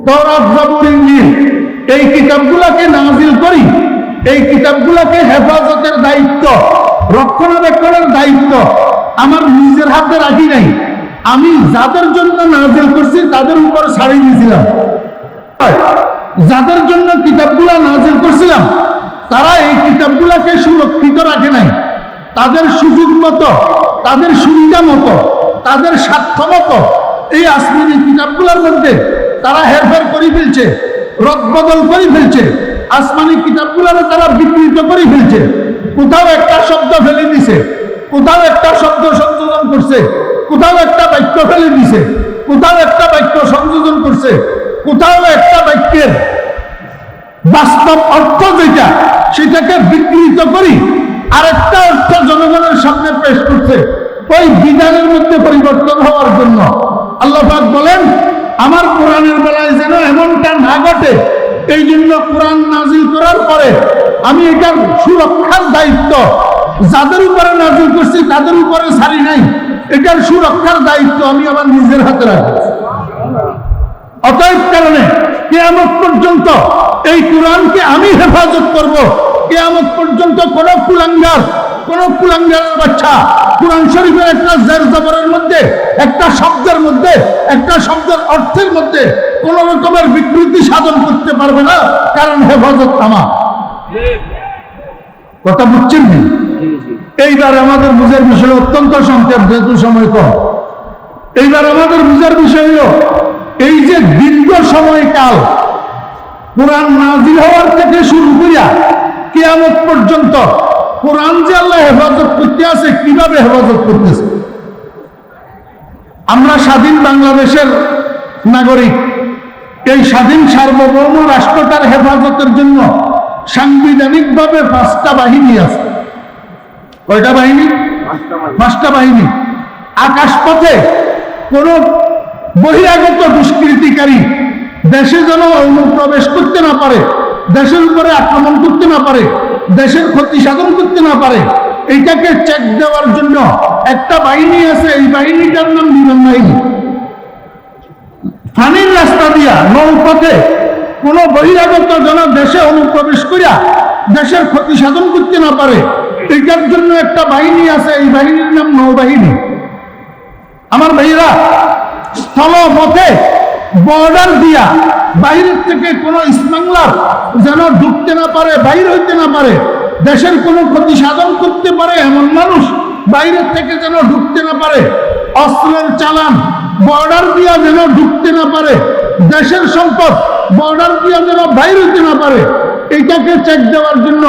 তাওরাত, জাবুর, ইনজিল এই কিতাবগুলোকে নাযিল করি, এই কিতাবগুলোকে হেফাজতের দায়িত্ব, রক্ষণাবেক্ষণের দায়িত্ব আমার নিজের হাতে রাখি নাই। আমি যাদের জন্য নাযিল করছি তাদের উপর ছাড়িয়ে দিয়েছিলাম। যাদের জন্য কিতাবগুলো নাযিল করছিলাম তারা এই কিতাবগুলোকে সুরক্ষিত রাখে নাই। তাদের সুযোগ মতো, তাদের সুবিধা মতো, তাদের স্বার্থ মতো এই আসমানি কিতাবগুলোর মধ্যে তারা হেরফের করে ফেলছে, রদবদল করে ফেলছে। আসমানি কিতাবগুলোরে তারা বিকৃত করে ফেলছে। কোথাও একটা শব্দ ফেলে দিছে, কোথাও একটা শব্দ সংযোজন করছে, কোথাও একটা বাক্য ফেলে দিছে, কোথাও একটা বাক্য সংযোজন করছে, কোথাও একটা বাক্যের বাস্তব অর্থ যেটা সেটাকে বিকৃত করি আরেকটা অর্থ জনগণের সামনে পেশ করছে ওই বিধানের মধ্যে পরিবর্তন হওয়ার জন্য। আল্লাহ পাক বলেন আমার কোরআনের বেলায় যেন এমনটা না ঘটে, এই জন্য কোরআন নাযিল করার পরে আমি এটার সুরক্ষার দায়িত্ব যাদের উপরে নাযিল করছি তাদের উপরে ছাড়ি নাই। এটার সুরক্ষার দায়িত্ব আমি আমার নিজের হাতে রাখি। অতএব কারণে কিয়ামত পর্যন্ত এই কোরআনকে আমি হেফাজত করব। কিয়ামত পর্যন্ত কোন কুলাঙ্গারের বাচ্চা কোরআন শরীফের একটা জের জবরের মধ্যে, একটা শব্দের মধ্যে, একটা শব্দের অর্থের মধ্যে কোন রকমের বিকৃতি সাধন করতে পারবে না, কারণ হেফাজত আমার। কথা বুঝছেন? এইবার আমাদের বুঝার বিষয় অত্যন্ত সংক্ষেপ, যেহেতু সময় কম। এইবার আমাদের বুঝার বিষয় হলো এই যে দীর্ঘ সময়কাল কোরআন নাযিল হওয়ার থেকে শুরু করিয়া কিয়ামত পর্যন্ত কোরআন যে আল্লাহ হেফাজত করতে আছে, কিভাবে হেফাজত করতেছে। আমরা স্বাধীন বাংলাদেশের নাগরিক। এই স্বাধীন সার্বভৌম রাষ্ট্রটার হেফাজতের জন্য সাংবিধানিকভাবে 5টা বাহিনী আছে। কয়টা বাহিনী? 5টা বাহিনী। আকাশপথে কোন বহিরাগত দুষ্কৃতিকারী দেশে যেন অনুপ্রবেশ করতে না পারে, দেশের উপরে আক্রমণ করতে না পারে, দেশের ক্ষতি সাধন করতে না পারে, এইটাকে চেক দেওয়ার জন্য একটা বাহিনী আছে। এই বাহিনীটার নাম বিমান বাহিনী। পানির রাস্তা দিয়া নৌপথে কোন বহিরাগত যেন দেশে অনুপ্রবেশ করিয়া দেশের ক্ষতি সাধন করতে না পারে, এইটার জন্য একটা বাহিনী আছে। এই বাহিনীর নাম নৌবাহিনী। আমার ভাইয়েরা, স্থলপথে বর্ডার দিয়া বাইরের থেকে কোন স্মাগলার যেন ঢুকতে না পারে, বাইরে হইতে না পারে, দেশের কোনো ক্ষতি সাধন করতে পারে এমন মানুষ বাইরের থেকে যেন ঢুকতে না পারে, অস্ত্রের চালান বর্ডার দিয়া যেন ঢুকতে না পারে, দেশের সম্পদ বর্ডার দিয়া যেন বাইরে হইতে না পারে, এইটাকে চেক দেওয়ার জন্য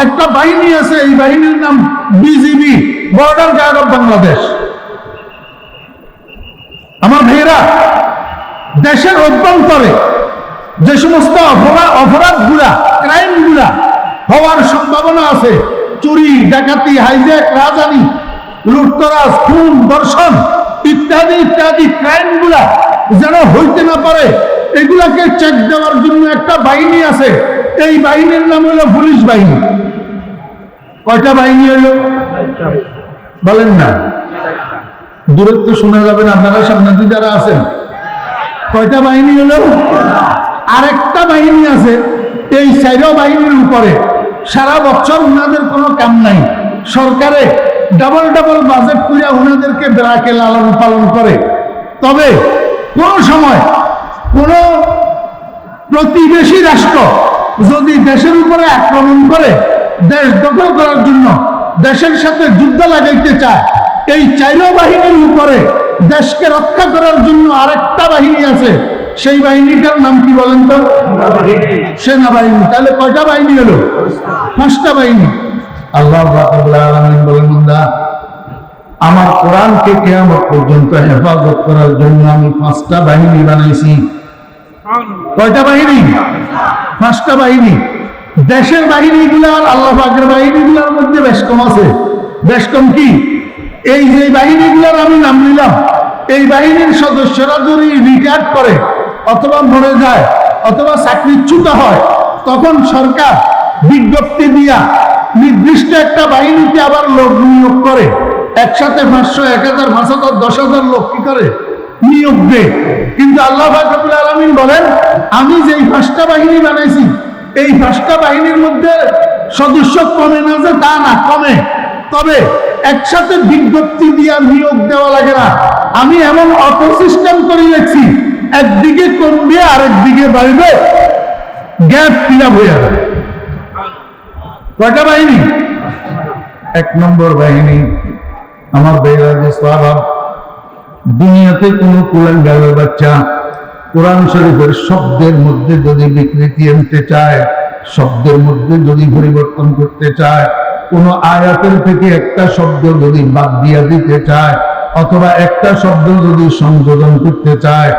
একটা বাহিনী আছে। এই বাহিনীর নাম BGB, border guard of Bangladesh. আমার ভাইয়েরা, দেশের অভ্যন্তরে যে সমস্ত অপরাধগুলা, ক্রাইমগুলা হওয়ার সম্ভাবনা আছে, চুরি, ডাকাতি, হাইজ্যাক, রাজধানী, লুটতরাজ, খুন, ধর্ষণ ইত্যাদি ইত্যাদি ক্রাইমগুলা যেন হইতে না পারে, এগুলাকে চেক দেওয়ার জন্য একটা বাহিনী আছে। এই বাহিনীর নাম হলো পুলিশ বাহিনী। কয়টা বাহিনী হলো বলেন না? দূরত্ব শোনা যাবে না, আপনারা সামনে যারা আছেন। কয়টা বাহিনী হলো? আরেকটা বাহিনী আছে। এই 4 বাহিনীর উপরে সারা বছর উনাদের কোনো কাম নাই। সরকারে ডাবল বাজেট করে উনাদেরকে বেড়াকে লালন পালন করে। তবে কোন সময় কোন প্রতিবেশী রাষ্ট্র যদি দেশের উপরে আক্রমণ করে, দেশ দখল করার জন্য দেশের সাথে যুদ্ধ লাগাইতে চায়, এই 4 বাহিনীর উপরে দেশকে রক্ষা করার জন্য আরেকটা বাহিনী আছে। সেই বাহিনীটার নাম কি বলেন তো? সেনাবাহিনী। তাহলে কয়টা বাহিনী হলো? 5টা বাহিনী। আল্লাহ রাব্বুল আলামিন বলেন, বান্দা আমার কোরআনকে কিয়ামত পর্যন্ত হেফাজত করার জন্য আমি 5টা বাহিনী বানাইছি। কয়টা বাহিনী? 5টা বাহিনী। দেশের বাহিনীগুলার, আল্লাহ পাকের বাহিনীগুলোর মধ্যে বেশ কম আছে। বেশ কম কি? এই যে বাহিনীগুলোর আমি নাম নিলাম, এই বাহিনীর সদস্যরা যদি রিটায়ার করে অথবা মরে যায় অথবা চাকরিচ্যুত হয়, তখন সরকার বিজ্ঞপ্তি দিয়া নির্দিষ্ট একটা বাহিনীতে আবার লোক নিয়োগ করে। একসাথে 500, 1000, 5000, 10,000 লোক কি করে? নিয়োগ দেয়। কিন্তু আল্লাহ রাব্বুল আলামিন বলেন আমি যেই 5টা বাহিনী বানাইছি, এই 5টা বাহিনীর মধ্যে সদস্য কমে না যে তা না, কমে, তবে একসাথে বিজ্ঞপ্তি দিয়ে নিয়োগ দেওয়া লাগে না। আমি এমন অটো সিস্টেম করে রেখেছি, একদিকে কমবে আরেকদিকে বাড়বে, গ্যাপ ফিল আপ হয়ে যাবে। কয়টা বাহিনী? 1 নম্বর বাহিনী আমার দুনিয়াতে কোন কুলাঙ্গারের বাচ্চা কোরআন শরীফের শব্দের মধ্যে যদি বিকৃতি আনতে চায়, শব্দের মধ্যে যদি পরিবর্তন করতে চায়, কোন আয়াতের থেকে একটা শব্দ যদি বাদ দিয়া দিতে চায়, অথবা একটা শব্দ যদি সংযোজন করতে চায়,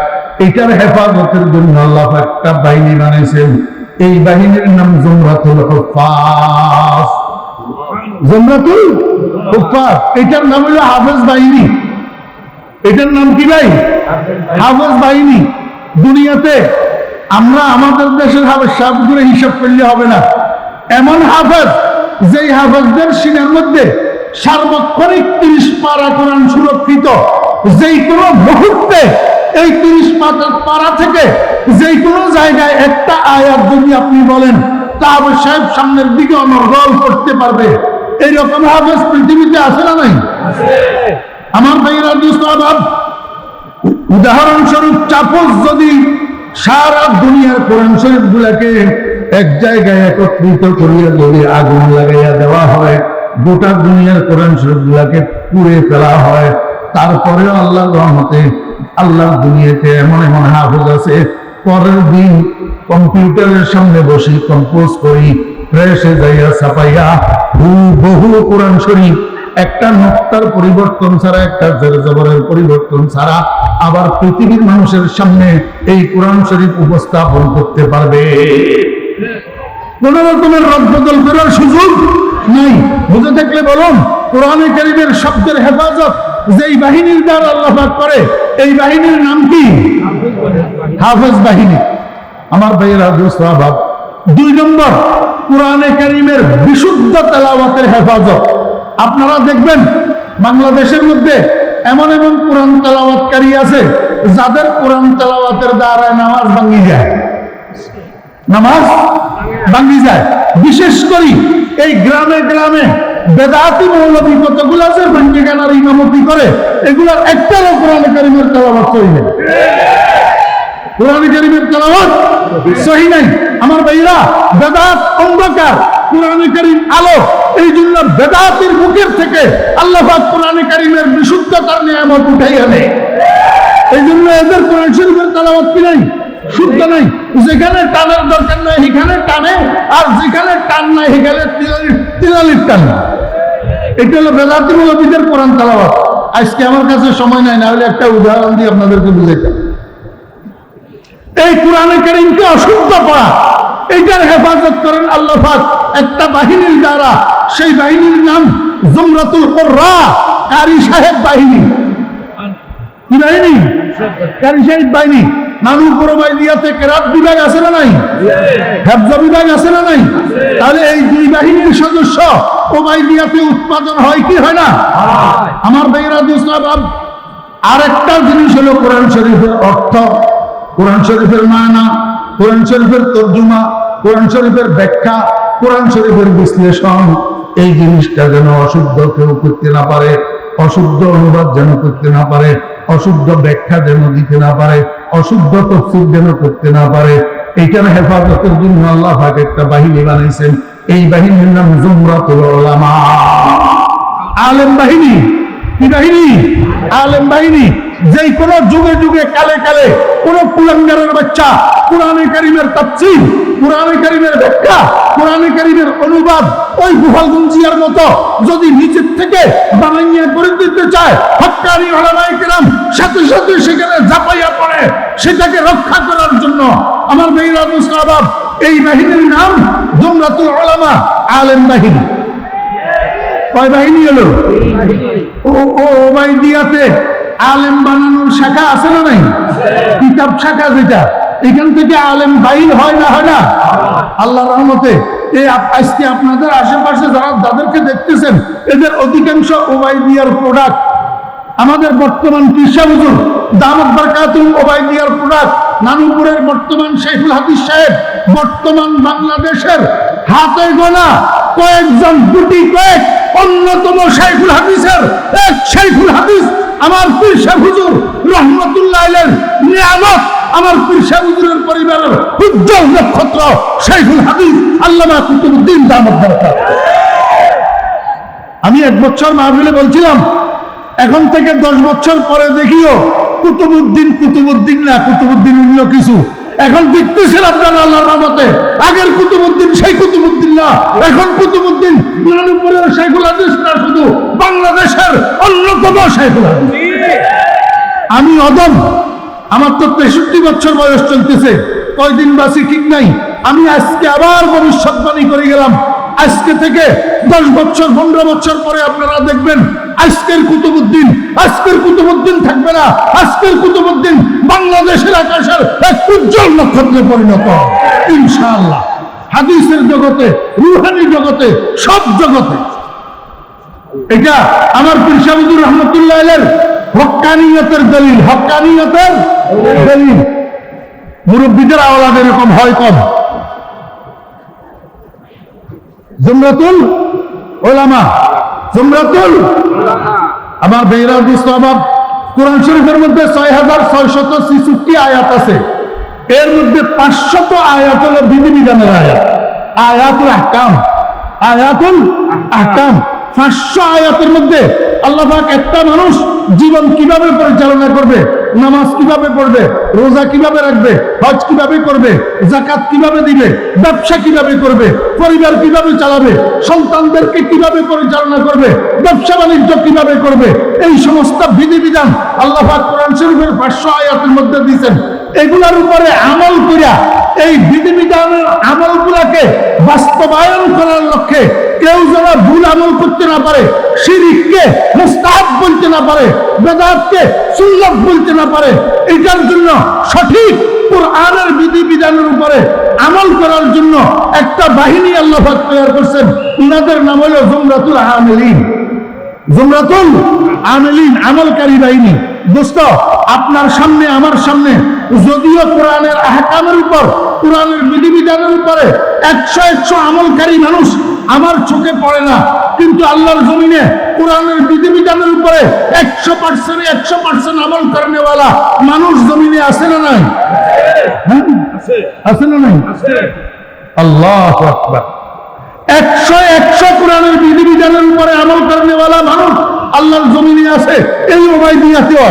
এটার হেফাজতের জন্য আল্লাহ একটা বাহিনী বানিয়েছেন। এই বাহিনীর নাম জুমরাতুল হুফাজ। জুমরাতুল হুফাজ, এটার নাম হলো হাফেজ বাহিনী। এটার নাম কি ভাই? হাফেজ বাহিনী। দুনিয়াতে আমরা আমাদের দেশের হাফেজ সাহেবগুলো হিসাব করলে হবে না। এমন হাফেজ, যেই হাফেজদের সিনার মধ্যে সার্বক্ষণিক 30 পারা কোরআন সুরক্ষিত। যেই কোনো মুহূর্তে এই 30 পারা থেকে যেই কোনো জায়গায় একটা আয়াত যদি আপনি বলেন, তা হাফেজ সাহেব সামনের দিকে অনর্গল করতে পারবে। এইরকম হাফেজ পৃথিবীতে আছে না নাই? আমার ভাইয়েরা, উদাহরণস্বরূপ চাপস যদি সারা দুনিয়ার কোরআন শরীফ গুলাকে এক জায়গায় একত্রিত করিয়া যদি আগুন লাগাইয়া দেওয়া হয়, গোটা দুনিয়ার কোরআন শরীফ গুলাকে পুড়ে ফেলা হয়, তারপরেও আল্লাহর রহমতে আল্লাহর দুনিয়াতে এমন এমন হাফেজ আছে, পরের দিন কম্পিউটারের সামনে বসি কম্পোজ করি, প্রেসে যাইয়া ছাপাইয়া বহু কোরআন শরীফ একটা নকতার পরিবর্তন ছাড়া, একটা জের জবরের পরিবর্তন ছাড়া আবার পৃথিবীর মানুষের সামনে এই কোরআন শরীফ উপস্থাপন করতে পারবে। কোন রকমের রদবদল করার সুযোগ নেই। বুঝে থাকলে বলুন, কোরআনে কারীমের শব্দের হেফাজত যেই বাহিনীর দ্বারা আল্লাহ পাক করে, এই বাহিনীর নাম কি? হাফেজ বাহিনী। আমার ভাইয়েরা, দোস্ত, 2 নম্বর কোরআনে কারীমের বিশুদ্ধ তেলাওয়াতের হেফাজত। আপনারা দেখবেন বাংলাদেশের মধ্যে এমন এমন কোরআন তেলাওয়াতকারী আছে, যাদের কোরআন তেলাওয়াতের দ্বারা নামাজ ভাঙি যায়, নামাজ ভাঙি যায়। বিশেষ করে এই গ্রামে গ্রামে বেদাতি মৌলবী কতগুলো আছে ভাঙ্গি গানার ইমামতি করে, এগুলার একটারও কোরআনে কারীমের তেলাওয়াত সহি নাই। কোরআনে কারীমের তেলাওয়াত সহি নাই। আমার ভাইরা, বেদাত অন্ধকার, কোরআনে কারীম আলো। এই জন্য বেদাতের মুখের থেকে আল্লাহ পাক কোরআনে কারীমের বিশুদ্ধতার নিয়ামত উঠাইয়া নেয়। এই জন্য এদের কোরআন শরীফের তেলাওয়াত কি নাই? শুদ্ধ নাই। যেখানে টানের দরকার নাই সেখানে টানে, আর যেখানে টান নাই সেখানে তিলালির টান। এটা হলো বেদাতি মৌলবীদের কোরআন তেলাওয়াত। আজকে আমার কাছে সময় নাই, না হলে একটা উদাহরণ দিয়ে আপনাদেরকে বুঝাইতাম। এই কোরআনে কারীমকে অশুদ্ধ করা, এইটার হেফাজত করেন আল্লাহ পাক একটা বাহিনীর দ্বারা। সেই বাহিনীর নাম জুমরাতুল কুররা, কারি সাহেব বাহিনী। কি বাহিনী? কারি সাহেব বাহিনী। নানুপুর ওবাইদিয়াতে কেরাত বিভাগ আছে না নাই? হেফজ বিভাগ আছে না নাই? তাহলে এই 2 বাহিনীর সদস্য ওবাইদিয়াতে উৎপাদন হয় কি হয় না? আমার ভাইয়েরা, দোস্ত, আরেকটা জিনিস হলো কোরআন শরীফের অর্থ, কোরআন শরীফের মানা, কোরআন শরীফের তর্জমা, কোরআন শরীফের ব্যাখ্যা, কোরআন শরীফের বিশ্লেষণ। এই জিনিসটা যেন অশুদ্ধ কেউ করতে না পারে, অশুদ্ধ অনুবাদ যেন করতে না পারে, অশুদ্ধ ব্যাখ্যা যেন দিতে না পারে, অশুদ্ধ তাফসীর যেন করতে না পারে, এইটার হেফাজতের জন্য আল্লাহ পাক একটা বাহিনী বানাইছেন। এই বাহিনীর নাম জুমরাতুল উলামা, আলেম বাহিনী। কি বাহিনী? আলেম বাহিনী। যেই কোনো যুগে যুগে কালে কালে কোন কুলাঙ্গারের বাচ্চা কোরআনে কারীমের তাফসীর, কোরআনে কারীমের ব্যাখ্যা, কোরআনে কারীমের অনুবাদ ওই গুহালগঞ্জিয়ার মতো যদি নিচের থেকে বানাইয়া করে দিতে চায়, হক্কানি উলামায়ে কেরাম সাথে সাথে সেখানে ঝাঁপাইয়া পড়ে সেটাকে রক্ষা করার জন্য। আমার ভাইরা, মুসলাবাব, এই বাহিনীর নাম জুমরাতুল উলামা, আলেম বাহিনী। কয় বাহিনী হলো? ওবাইদিয়াতে আলেম বানানোর শাখা আছে না নাই? কিতাব শাখা, যেটা এখান থেকে আলেম বাইর হয় না, হয় না? আল্লাহর রহমতে এই আজকে আপনাদের আশেপাশে যারা যাদেরকে দেখতেছেন, এদের অধিকাংশ ওবাইদিয়ার প্রোডাক্ট। আমাদের বর্তমান পীর হুজুর দামাত বারকাতুল ওবাইদিয়ার প্রোডাক্ট নানুপুরের বর্তমান শাইখুল হাদিস সাহেব বর্তমান বাংলাদেশের হাতে গোনা কয়েকজন গুটি কয়েক অন্যতম শাইখুল হাদিসের এক শাইখুল হাদিস আমার পীর হুজুর রহমতুল্লাহ আলাইহির নিয়ামত, আমার পীর হুজুরের পরিবারের উজ্জ্বল নক্ষত্র শাইখুল হাদিস আল্লামা কুতুবউদ্দিন দামাত বারকাত। আমি 1 বছর মাহফিলে বলছিলাম, এখন থেকে 10 বছর পরে দেখিও কুতুবউদ্দিন না, কুতুবউদ্দিন অন্য কিছু। এখন দেখতেছেন আপনারা আল্লাহর রহমতে আগের কুতুবউদ্দিন সেই কুতুবউদ্দিন না, এখন কুতুবউদ্দিন নানুপুরের শাইখুল হাদিস না, শুধু বাংলাদেশের অন্যতম শাইখুল হাদিস। আমি অদম, আমার তো 63 বছর বয়স চলতেছে, কয়দিন বাঁচি ঠিক নাই। আমি আজকে আবার ভবিষ্যৎবাণী করে গেলাম, আজকে থেকে 10 বছর 15 বছর পরে আপনারা দেখবেন আজকের কুতুবউদ্দিন থাকবে না, আজকের কুতুবউদ্দিন বাংলাদেশের আকাশের এক উজ্জ্বল নক্ষত্রে পরিণত ইনশাআল্লাহ। হাদিসের জগতে, রুহানি জগতে, সব জগতে। এটা আমার পীর হুজুর রহমতুল্লাহ আলাইহির হক্কানিয়তের দলিল, হক্কানিয়তের দলিল। মুরব্বীদের আওলাদ এরকম হয় কম। জুমরাতুল উলামা, জুমরাতুল আমার বেইরা মুস্তাহাব কোরআন শরীফের মধ্যে 6666 আয়াত আছে, এর মধ্যে 500 আয়াত হলো বিধিবিধানের আয়াত, আয়াতুল আহকাম, আয়াতুল আহকাম। 500 আয়াতের মধ্যে আল্লাহ পাক একটা মানুষ জীবন কিভাবে পরিচালনা করবে, নামাজ কিভাবে পড়বে, রোজা কিভাবে রাখবে, হজ কিভাবে করবে, যাকাত কিভাবে দিবে, ব্যবসা কিভাবে করবে, পরিবার কিভাবে চালাবে, সন্তানদেরকে কিভাবে পরিচালনা করবে, ব্যবসা বাণিজ্য কিভাবে করবে, এই সমস্ত বিধিবিধান আল্লাহ পাক কোরআন শরীফের 500 আয়াতের মধ্যে দিয়েছেন। এগুলার উপরে আমল করিয়া এই বিধিবিধানের আমলগুলাকে বাস্তবায়ন করার লক্ষ্যে কেউ যেন ভুল আমল করতে না পারে, শিরককে মুস্তাহাব বলতে না পারে, বেদাতকে সুন্নাত বলতে না পারে, এটার জন্য সঠিক কোরআনের বিধিবিধানের উপরে আমল করার জন্য একটা বাহিনী আল্লাহ পাক তৈরি করেছেন। উনাদের নাম হলো জুমরাতুল আমিলিন, জুমরাতুল আমিলিন, আমলকারী বাহিনী। দোস্ত, আপনার সামনে আমার সামনে যদিও কোরআনের আহকামের উপর, কোরআনের বিধিবিধানের উপরে 100 আমলকারী মানুষ আমার চোখে পড়ে না, কিন্তু আল্লাহর জমিনে কোরআনের বিধিবিধানের উপরে 100% আমল করেনেওয়ালা মানুষ জমিনে আছে না নাই? আছে না নাই? আল্লাহু আকবার। 100 কোরআনের বিধিবিধানের উপরে আমল করেনেওয়ালা মানুষ আল্লাহর জমিনে আছে, এই ওবাইদিয়াতেও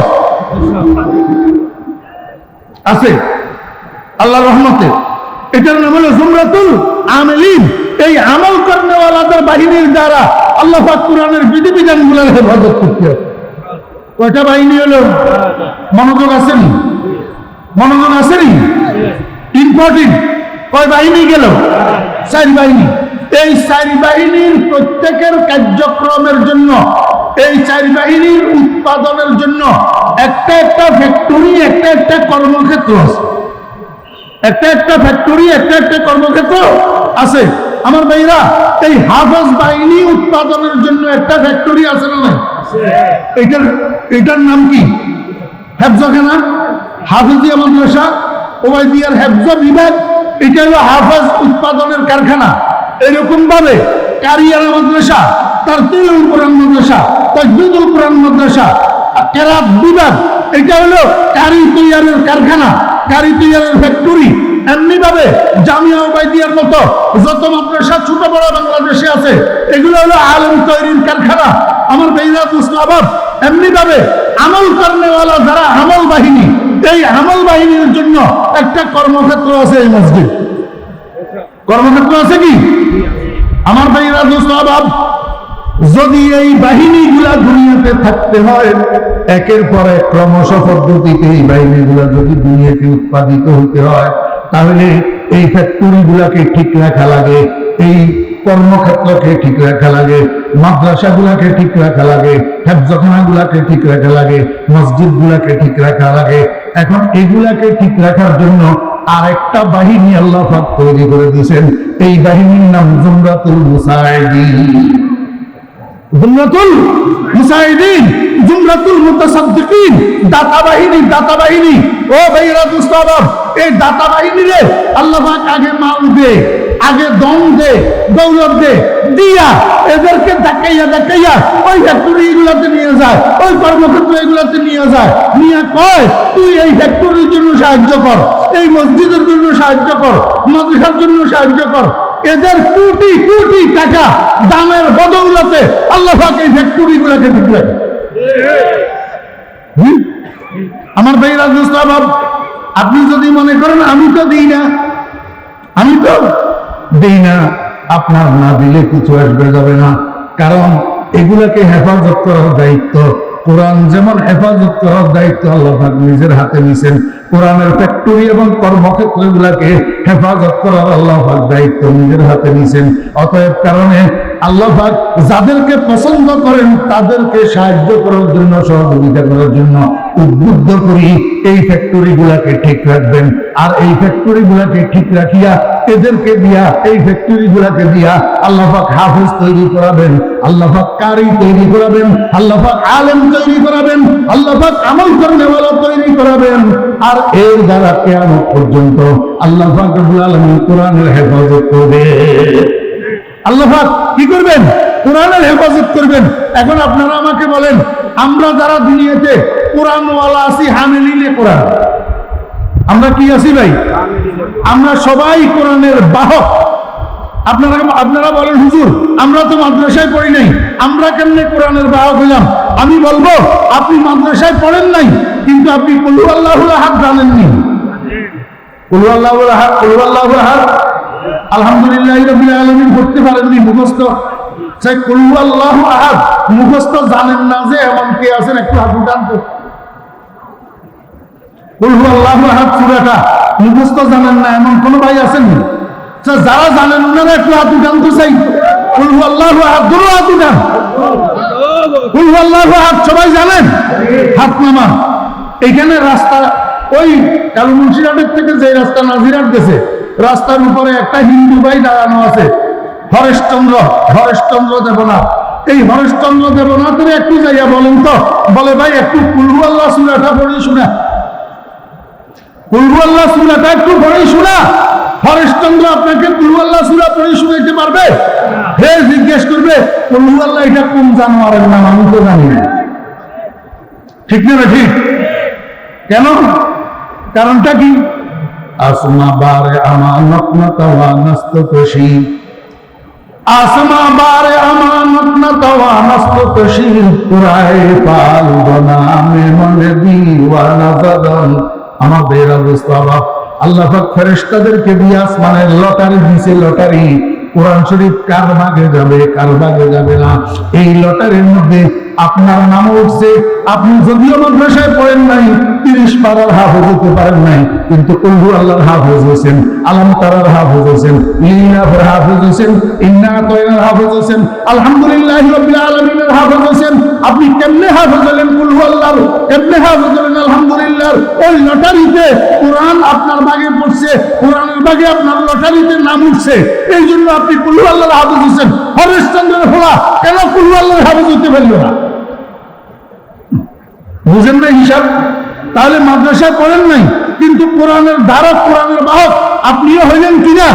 আছে আল্লাহর রহমতে। এটার নাম হলো জুমরাতুল আমিলিন। এই আমল করেনেওয়ালাদের বাহিনীর দ্বারা আল্লাহ পাক কোরআনের বিধিবিধানগুলোর হেফাজত করতে হবে। কয়টা বাহিনী হলো? মনোযোগ আসেনি? মনোযোগ আসেনি? ইম্পর্টেন্ট। কয় বাহিনী গেল? 4 বাহিনী। এই 4 বাহিনীর প্রত্যেকের কার্যক্রমের জন্য, এই 4 বাহিনীর উৎপাদনের জন্য একটা ফ্যাক্টরি, একটা কর্মক্ষেত্র আছে, একটা ফ্যাক্টরি, একটা কর্মক্ষেত্র আছে। আমার ভাইরা, এই হাফেজ বাহিনী উৎপাদনের জন্য একটা ফ্যাক্টরি আছে না নাই? এটার নাম কি? হেফজখানা, হাফিজিয়া মাদ্রাসা, ওবাইদিয়ার হেফজ বিভাগ, এটা হলো হাফেজ উৎপাদনের কারখানা। এরকম ভাবে কারিয়ানা মাদ্রাসা, তারতিলুল কোরআন মাদ্রাসা, তাজবিদুল কোরআন মাদ্রাসা, কেরাত বিভাগ, এটা হলো কারি তৈয়ারের কারখানা, কারি তৈয়ারের ফ্যাক্টরি। এমনি ভাবে জামিয়া ওবাইদিয়ার মতো যত মাদ্রাসা ছোট বড় বাংলাদেশে আছে, এগুলো হলো আলেম তৈরির কারখানা। আমার বেইরা মুসলাবাদ, এমনি ভাবে আমল করেনেওয়ালা যারা আমল বাহিনী, এই আমল বাহিনীর জন্য একটা কর্মক্ষেত্র আছে। এই মসজিদ কর্মক্ষেত্র আছে কি? আমার বেইরা মুসলাবাদ, যদি এই বাহিনীগুলা দুনিয়াতে থাকতে হয়, একের পর এক ক্রমশ পদ্ধতিতে এই বাহিনীগুলা যদি দুনিয়াতে উৎপাদিত হতে হয়, তাহলে এই ফ্যাক্টরি গুলাকে ঠিক রাখা লাগে, এই কর্মক্ষেত্রকে ঠিক রাখা লাগে, মাদ্রাসা গুলাকে ঠিক রাখা লাগে, হেফজখানা গুলাকে ঠিক রাখা লাগে, মসজিদ গুলাকে ঠিক রাখা লাগে। এখন এগুলাকে ঠিক রাখার জন্য আরেকটা বাহিনী আল্লাহ পাক তৈরি করে দিয়েছেন। এই বাহিনীর নাম জুমরাতুল মুসাইদিন। জুমরাতুল মুসাইদিন জুমরাতুল মুতাসাদ্দিকিন, দাতা বাহিনী। ও ভাইরা দুস্তাবাব, এই দাতা বাহিনীরে আল্লাহ পাক আগে মাল দে, আগে দম দে, দৌলত দে, দিয়া এদেরকে দেখাইয়া ওই ফ্যাক্টরি গুলাতে নিয়ে যায়, ওই কর্মক্ষেত্র এগুলাতে নিয়ে যায়, নিয়ে কয় তুই এই ফ্যাক্টরির জন্য সাহায্য কর, এই মসজিদের জন্য সাহায্য কর, মাদ্রাসার জন্য সাহায্য কর। এদের কোটি কোটি টাকা দামের বদৌলতে আল্লাহ পাক এই ফ্যাক্টরি গুলাকে দিতে। আমার ভাই রাজুস্তাবাব, আপনি যদি মনে করেন আমি তো দিই না, আপনার না দিলে কিছু আসবে যাবে না, কারণ এগুলাকে হেফাজত করার দায়িত্ব কোরআন যেমন হেফাজত করার দায়িত্ব আল্লাহ পাক নিজের হাতে নিছেন, কোরআনের ফ্যাক্টরি এবং কর্মক্ষেত্রগুলোকে হেফাজত করার আল্লাহ পাক দায়িত্ব নিজের হাতে নিছেন। অতএব কারণে আল্লাহ পাক যাদেরকে পছন্দ করেন তাদেরকে সাহায্য করার জন্য, সহযোগিতা করার জন্য উদ্বুদ্ধ করি এই ফ্যাক্টরি গুলাকে ঠিক রাখবেন। আর এই ফ্যাক্টরি গুলাকে ঠিক রাখিয়া এদেরকে দিয়া, এই ফ্যাক্টরি গুলাকে দিয়া আল্লাহ পাক হাফেজ তৈরি করাবেন, আল্লাহ পাক কারি তৈরি করাবেন, আল্লাহ পাক আলেম তৈরি করাবেন, আল্লাহ পাক আমল করেওয়ালা তৈরি করাবেন। আর এর দ্বারা কিয়ামত পর্যন্ত আল্লাহ পাক রব্বুল আলামিন কোরআনের হেফাজত করবে। আল্লাহ পাক কি করবেন? কোরআনের হেফাজত করবেন। এখন আপনারা আমাকে বলেন, আমরা যারা দুনিয়াতে কোরআনওয়ালা আছি, হামিলিনে কোরআন, আমরা কি আছি ভাই? আমরা সবাই কোরআনের বাহক। আপনারা বলেন হুজুর আমরা তো মাদ্রাসায় পড়ি নাই, আমরা কেমনে কোরআনের বাহক হইলাম? আমি বলবো আপনি মাদ্রাসায় পড়েন নাই, কিন্তু আপনি কুল হুয়াল্লাহুল আহাদ জানেননি। কুল হুয়াল্লাহুল আহাদ আলহামদুলিল্লাহি রাব্বিল আলামিন পড়তে পারেননি, মুখস্থ। সেই কুল হুয়াল্লাহু আহাদ মুখস্থ জানেন না যে এমন কে আছেন? একটু হাত উঠান তো। কুল হুয়াল্লাহু আহাদ সূরাটা মুখস্থ জানেন না এমন কোন ভাই আছেন? যারা জানেন ওনারা একটু হাত উঠান তো। চাই কুল হুয়াল্লাহু আহাদ, দুটো হাত উঠান। কুল হুয়াল্লাহু আহাদ সবাই জানেন? হাত নামান। এইখানে রাস্তা, ওই কালু মুন্সিরহাটের থেকে যে রাস্তা নাজিরহাট গেছে, রাস্তার উপরে একটা হিন্দু ভাই দাঁড়ানো আছে, হরেশচন্দ্র দেবনাথ। এই হরেশচন্দ্র দেবনাথের একটু যাইয়া বলেন তো, বলে ভাই একটু কুল হুয়াল্লাহ সূরাটা পড়ে শোনা, কুল হুয়াল্লাহ সূরাটা একটু পড়ে শোনা। হরেশচন্দ্র আপনাকে কুল হুয়াল্লাহ সূরা পড়ে শোনাইতে পারবে? হে জিজ্ঞেস করবে কুল হুয়াল্লাহ এটা কোন জানোয়ারের নাম? আমি তো জানি না। ঠিক না? ঠিক। কেন? কারণটা কি? আসমা বারে আমানত না তাওয়া নাস্ত কশি, আসমা বারে আমানত না তাওয়া নাস্ত কশি, পুরায় পাল বনামে মনে দিওয়ানা জাদান। আমার বেরা মুস্তাফা আল্লাহ পাক ফেরেশতাদেরকে দিয়ে আসমানের লটারি দিয়েছে, লটারি। কোরআন শরীফ কার ভাগে যাবে, কার ভাগে যাবে না, এই লটারির মধ্যে আপনার নাম উঠছে। আপনি যদিও মাদ্রাসায় পড়েন নাই, 30 পারার হাফেজ হতে পারেন নাই, কিন্তু কুল হুয়াল্লাহর হাফেজ হয়েছেন, আলম তারার হাফেজ হয়েছেন, লিলাফের হাফেজ হয়েছেন, ইন্না আতাইনার হাফেজ হয়েছেন, আলহামদুলিল্লাহি রাব্বিল আলামিনের হাফেজ হয়েছেন। আপনি কেমনে হাফেজ হলেন কুল হুয়াল্লাহর? কেমনে হাফেজ হলেন আলহামদুলিল্লাহর? ওই লটারিতে কোরআন আপনার ভাগে পড়ছে, কোরআনের ভাগে আপনার লটারিতে নাম উঠছে, এই জন্য আপনি কুল হুয়াল্লাহর হাফেজ হয়েছেন। হরেশচন্দ্রের ফলা কেন কুল হুয়াল্লাহর হাফেজ হতে পারল না? বুঝেন না হিসাব? তাহলে মাদ্রাসায় পড়েন নাই, কিন্তু কোরআনের ধারক, কোরআনের বাহক আপনিও হইলেন কিনা?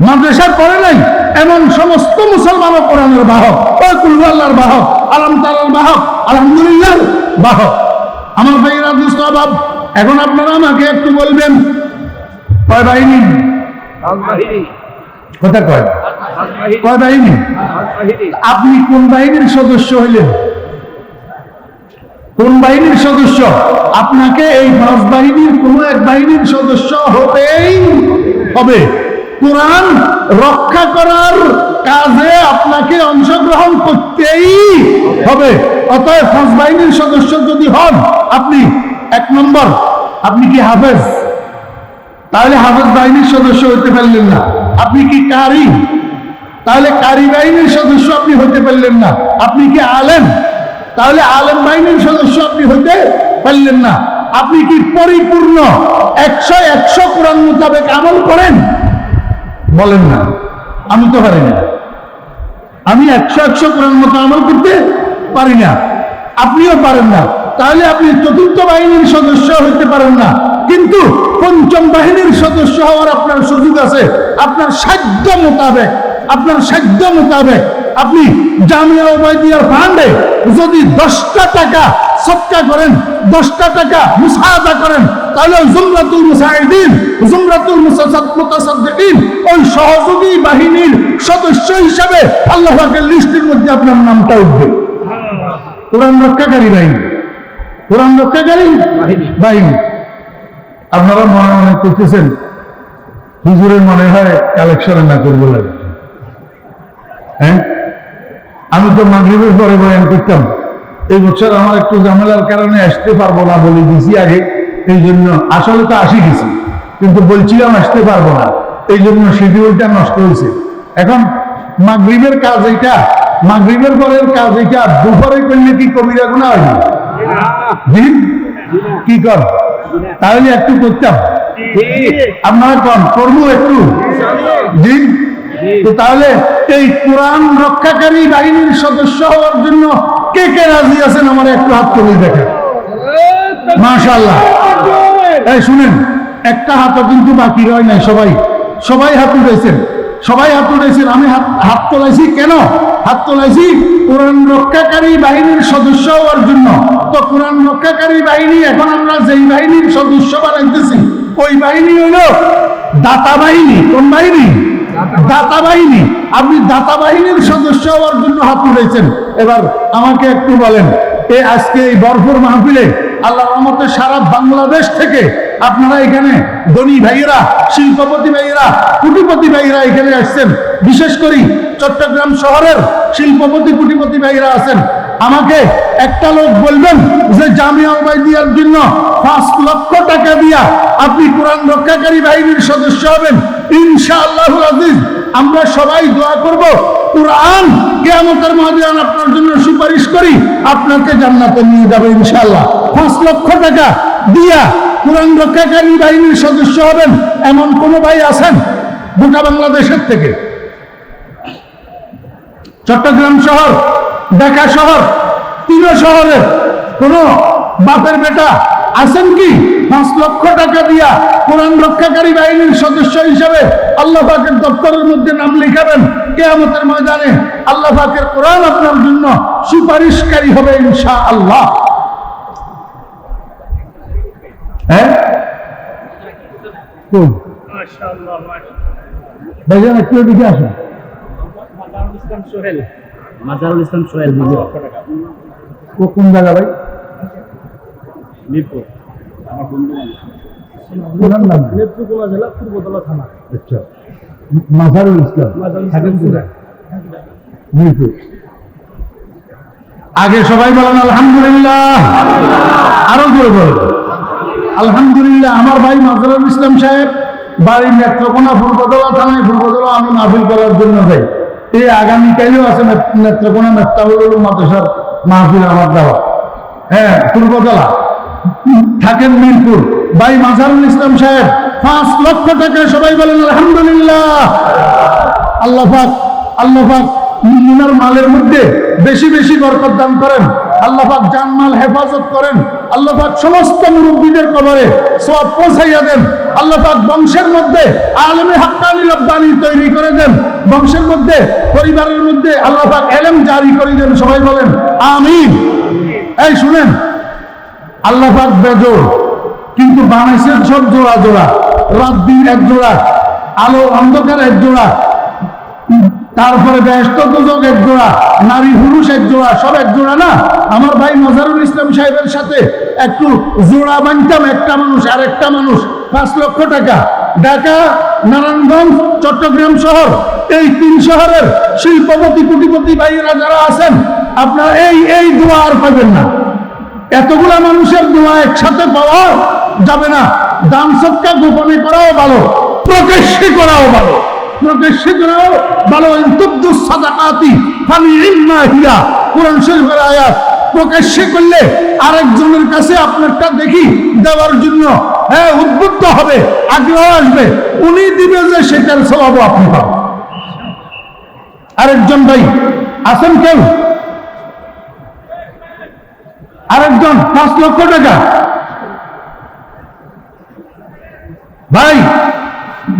মাদ্রাসায় পড়ে নাই এমন সমস্ত মুসলমানও কোরআনের বাহক, ওই কুল হুয়াল্লাহর বাহক, আলম তাআলার বাহক, আলহামদুলিল্লাহর বাহক। আমার ভাইয়েরা দুস্তাবাব, এখন আপনারা আমাকে একটু বলবেন কয় বাহিনী? কথা কয় বাহিনী? আপনি কোন বাহিনীর সদস্য হইলেন? কোন বাহিনীর সদস্য? আপনাকে এই 5 বাহিনীর কোন এক বাহিনীর সদস্য হতেই হবে। কোরআন রক্ষা করার কাজে আপনাকে অংশগ্রহণ করতেই হবে। অতএব 5 বাহিনীর সদস্য যদি হন, আপনি 1 নম্বর, আপনি কি হাফেজ? তাহলে হাফেজ বাহিনীর সদস্য হতে পারলেন না। আপনি কি কারি? তাহলে কারি বাহিনীর সদস্য আপনি হতে পারলেন না। আপনি কি আলেম? তাহলে আলেম বাহিনীর সদস্য আপনি হতে পারলেন না। আপনি কি পরিপূর্ণ 100 কোরআন মোতাবেক আমল করেন? বলেন না। আমি তো পারি না, আমি 100 কোরআন মতো আমল করতে পারি না। আপনিও পারেন না, তাহলে আপনি চতুর্থ বাহিনীর সদস্য হইতে পারেন না, কিন্তু পঞ্চম বাহিনীর সদস্য হওয়ার আপনার সুযোগ আছে। আপনার সাধ্য মোতাবেক, আপনার সাধ্য মোতাবেক আপনি জামিয়া উবাইদিয়ার ফান্ডে যদি 10টা টাকা সদকা করেন, 10টা টাকা মুসাআদা করেন, তাহলে জুমরাতুল মুসাইদিন, জুমরাতুল মুতাসাদ্দিকিন, ওই সহযোগী বাহিনীর সদস্য হিসাবে আল্লাহ পাকের লিস্টের মধ্যে আপনার নামটা উঠবে। কোরআন রক্ষাকারী বাহিনী, কোরআন রক্ষাকারী বাহিনী। আপনারা মনে মনে করতেছেন হুজুরের মনে হয় কালেকশন না করবো লাগে। হ্যাঁ, আমি তো মাগরিবের পরে বয়ান করতাম। এই বছর আমার একটু ঝামেলার কারণে আসতে পারবো না বলে দিছি আগে, এই জন্য আসলে তো আসি গেছি, কিন্তু বলছিলাম আসতে পারবো না, এই জন্য শিডিউলটা নষ্ট হয়েছে। এখন মাগরিবের কাজ এইটা, মাগরিবের পরের কাজ এইটা দুপুরে করলে কি কবিরা গুনাহ হয় না? কি কর, তাহলে একটু করতাম, আপনারা কম করবো একটু। জি, তো তাহলে এই কোরআন রক্ষাকারী বাহিনীর সদস্য হওয়ার জন্য কে কে রাজি আছেন আমার একটু হাত তুলে দেখেন। মাশাআল্লাহ। এই শুনেন, একটা হাতও কিন্তু বাকি রয় নাই, সবাই সবাই হাত উঠেছেন, সবাই হাত উঠেছেন। আমি হাত তোলাইছি কেন? হাত তোলাইছি কোরআন রক্ষাকারী বাহিনীর সদস্য হওয়ার জন্য। তো কোরআন রক্ষাকারী বাহিনী, এখন আমরা যেই বাহিনীর সদস্য বানাইতেছি ওই বাহিনী হইল দাতা বাহিনী। কোন বাহিনী? দাতা বাহিনী। আপনি দাতা বাহিনীর সদস্য হওয়ার জন্য হাত উঠেছেন। এবার আমাকে একটু বলেন, আজকে এই ভরপুর মাহফিলে আল্লাহর রহমতে সারা বাংলাদেশ থেকে আপনারা এখানে ধনী ভাইয়েরা, শিল্পপতি ভাইয়েরা, কোটিপতি ভাইয়েরা এখানে আসছেন। বিশেষ করে চট্টগ্রাম শহরের শিল্পপতি কোটিপতি ভাইয়েরা আছেন। আমাকে একটা লোক বলবেন যে জামিয়া উবাইদিয়ার জন্য 5 লক্ষ টাকা দিয়া আপনি কোরআন রক্ষাকারী বাহিনীর সদস্য হবেন। ইনশাআল্লাহুল আজিজ আমরা সবাই দোয়া করব, কোরআন কিয়ামতের ময়দানে আপনার জন্য সুপারিশ করি, আপনাকে জান্নাতে নিয়ে যাবে ইনশাআল্লাহ। 5 লক্ষ টাকা দিয়া কোরআন রক্ষাকারী বাহিনীর সদস্য হবেন এমন কোন ভাই আছেন গোটা বাংলাদেশের থেকে? চট্টগ্রাম শহর, ঢাকা শহর, 3 শহরের কোন বাপের বেটা আছেন কি 5 লক্ষ টাকা দিয়া কোরআন রক্ষাকারী বাহিনীর সদস্য হিসাবে আল্লাহ পাকের দপ্তরের মধ্যে নাম লিখাবেন? কিয়ামতের ময়দানে আল্লাহ পাকের কোরআন আপনার জন্য সুপারিশকারী হবে ইনশাআল্লাহ। হ্যাঁ, মাশাআল্লাহ। ভাইজান একটু এদিকে আসুন। মাজারুল ইসলাম সোহেল, ও কোন জায়গা ভাই? মিরপুর। আমার বন্ধু নেত্রকোনা জেলা পূর্বতলা থানা। আচ্ছা, মাজারুল ইসলাম থাকেন কোথায়? মিরপুর। আগে সবাই বলেন আলহামদুলিল্লাহ, আরো জোরে বলেন আলহামদুলিল্লাহ। আমার ভাই মাজারুল ইসলাম সাহেব বাড়ি নেত্রকোনা পূর্বতলা থানায়। পূর্বতলা আমি মাহফিল করার জন্য যাই। এই আগামীকালও আছে নেত্রকোনা মেফতাহুল মাদ্রাসার মাহফিল আমার দেওয়া। হ্যাঁ, পূর্বতলা থাকেন মিরপুর। ভাই মাজারুল ইসলাম সাহেব 5 লক্ষ টাকা, সবাই বলেন আলহামদুলিল্লাহ। আল্লাহ পাক, আল্লাহ পাক উনার মালের মধ্যে বেশি বেশি বরকত দান করেন। আল্লাহ পাক জানমাল হেফাজত করেন। আল্লাহ পাক সমস্ত মুরব্বীদের কবরে সওয়াব পৌঁছাইয়া দেন। আল্লাহ পাক বংশের মধ্যে আলেমে হাক্কানি রব্বানি তৈরি করে দেন। বংশের মধ্যে, পরিবারের মধ্যে আল্লাহ পাক ইলম জারি করে দেন। সবাই বলেন আমিন। এই শুনেন, আল্লাহ পাক বেজোড়, কিন্তু বানাইছেন সব জোড়া জোড়া। রাত দিন এক জোড়া, আলো অন্ধকার এক জোড়া, তারপরে বেহেশত দোজখ এক জোড়া, নারী পুরুষ এক জোড়া, সব এক জোড়া না। আমার ভাই মাজারুল ইসলাম সাহেবের সাথে একটু জোড়া বানতাম, একটা মানুষ আর একটা মানুষ। 5 লক্ষ টাকা। ঢাকা, নারায়ণগঞ্জ, চট্টগ্রাম শহর, এই 3 শহরের শিল্পপতি কোটিপতি ভাইয়েরা যারা আছেন, আপনারা এই দোয়া আর পাবেন না। এতগুলা মানুষের দোয়া একসাথে পাওয়া যাবে না। দান সদকা গোপনে করাও ভালো, প্রকাশ্যে করাও ভালো। প্রকাশ্যে করাও ভালো। ইনতুবদুস সাদাকাতি ফানি'মা হিয়া, কোরআন শরীফের আয়াত। প্রকাশ্যে করলে আরেকজনের কাছে আপনারটা দেখি দেওয়ার জন্য উদ্বুদ্ধ হবে, আগ্রহ আসবে। উনি দিবে যে সেটার স্বভাবও আপনি পাবেন। আরেকজন ভাই আছেন কেউ? আরেকজন 5 লক্ষ টাকা। ভাই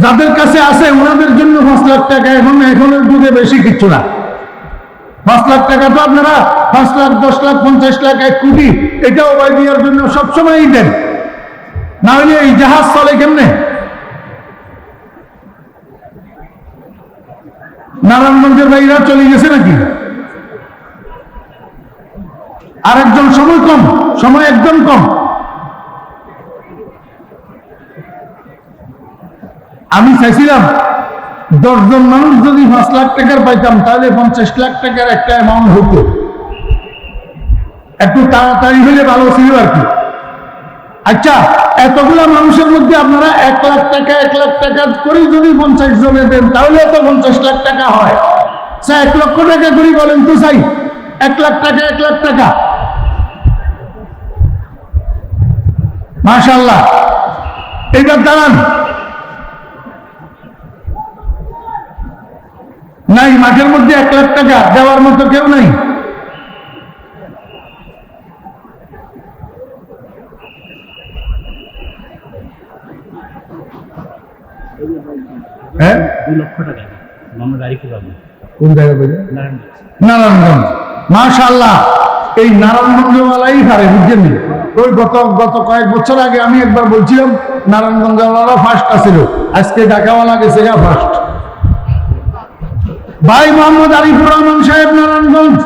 যাদের কাছে আছে ওনাদের জন্য 5 লাখ টাকা এখনের যুগে বেশি কিছু না। 5 লাখ টাকা তো আপনারা 5 লাখ 10 লাখ 50 লাখ 1 কোটি এটা ওবাইদিয়ার জন্য সবসময়ই দেন, না হলে এই জাহাজ চলে কেমনে? নারায়ণগঞ্জের ভাইরা চলে গেছে নাকি? আরেকজন সময় একদম কম। আমি চাইছিলাম 10 জন মানুষ যদি 5 লাখ টাকার পাইতাম তাহলে 50 লাখ টাকার একটা অ্যামাউন্ট হতো, একটু তাড়াতাড়ি হলে ভালো ছিল আর কি। আচ্ছা, এতগুলা মানুষের মধ্যে আপনারা 1 লাখ টাকা করে যদি 50 জনে দেন তাহলে তো 50 লাখ টাকা হয়। 1 লক্ষ টাকা করে বলেন তো চাই, 1 লাখ টাকা। মাশাআল্লাহ, এইবার দাঁড়ান। নাই, মাঠের মধ্যে 1 লাখ টাকা দেওয়ার মতো কেউ নাই। হ্যাঁ, 2 লক্ষ টাকা কোন জায়গায় বলে? নারায়ণগঞ্জ। মাশাআল্লাহ, এই নারায়ণগঞ্জওয়ালাই পারে, বুঝছেন? ওই গত কয়েক বছর আগে আমি একবার বলছিলাম নারায়ণগঞ্জওয়ালা ফার্স্ট আছিল, আজকে ঢাকাওয়ালা গেছে ফার্স্ট। ভাই মোহাম্মদ আরিফুর রহমান সাহেব নারায়ণগঞ্জ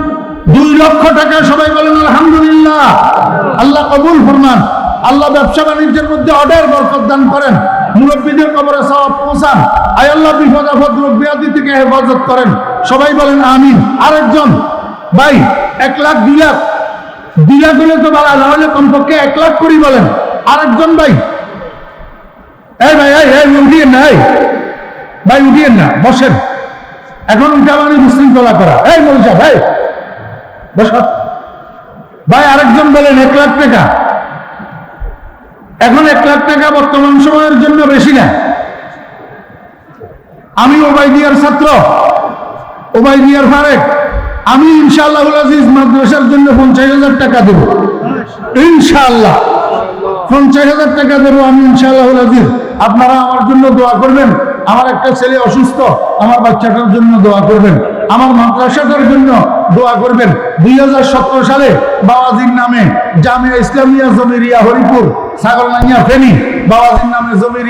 2 লক্ষ টাকা। সবাই বলেন আলহামদুলিল্লাহ। আল্লাহ কবুল ফরমান, আল্লাহ ব্যবসা বাণিজ্যের মধ্যে অর্ডার বরকত দান করেন, মুরব্বীদের কবরে সওয়াব পৌঁছান, আয় আল্লাহ বিপদ আপদ রোগ ব্যাধি থেকে হেফাজত করেন। সবাই বলেন আমিন। আরেকজন ভাই 1 লাখ 2 লাখ হলে তো বলা, না হলে কমপক্ষে 1 লাখ করি বলেন। আরেকজন ভাই, এই ভাই উঠিয়েন না, ভাই উঠিয়েন না, বসেন। এখন উঠা মানে বিশৃঙ্খলা করা। এই মরিচা ভাই বস ভাই। আরেকজন বলেন 1 লাখ টাকা। এখন 1 লাখ টাকা বর্তমান সময়ের জন্য বেশি না। আমি ওবাইদিয়ার ছাত্র, ওবাইদিয়ার ফারেক। আমি ইনশাআল্লাহুল আজিজ মাদ্রাসার জন্য 50,000 টাকা দেব ইনশাআল্লাহ। 50,000 টাকা দেবো আমি ইনশাআল্লাহুল আজিজ। আপনারা আমার জন্য দোয়া করবেন। আমার একটা ছেলে অসুস্থ, আমার বাচ্চাটার জন্য দোয়া করবেন। আমার মাদ্রাসাটার জন্য দোয়া করবেন। 2017 সালে বাবাজির নামে জামিয়া ইসলামিয়া জমিরিয়া হরিপুর ছাগলনাইয়া ফেনী বাবাজির নামে জমিরিয়া